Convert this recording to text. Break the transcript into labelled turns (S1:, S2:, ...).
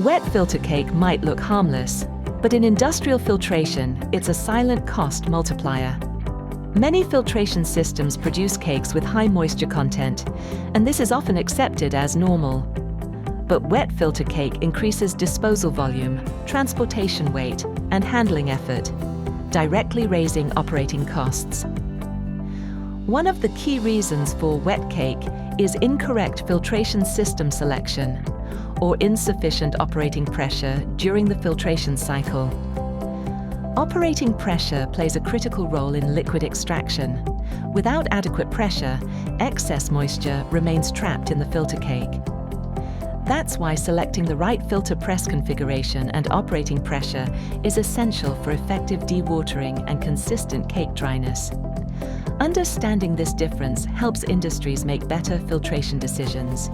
S1: Wet filter cake might look harmless, but in industrial filtration, it's a silent cost multiplier. Many filtration systems produce cakes with high moisture content, and this is often accepted as normal. But wet filter cake increases disposal volume, transportation weight, and handling effort, directly raising operating costs. One of the key reasons for wet cake is incorrect filtration system selection, or insufficient operating pressure during the filtration cycle. Operating pressure plays a critical role in liquid extraction. Without adequate pressure, excess moisture remains trapped in the filter cake. That's why selecting the right filter press configuration and operating pressure is essential for effective dewatering and consistent cake dryness. Understanding this difference helps industries make better filtration decisions.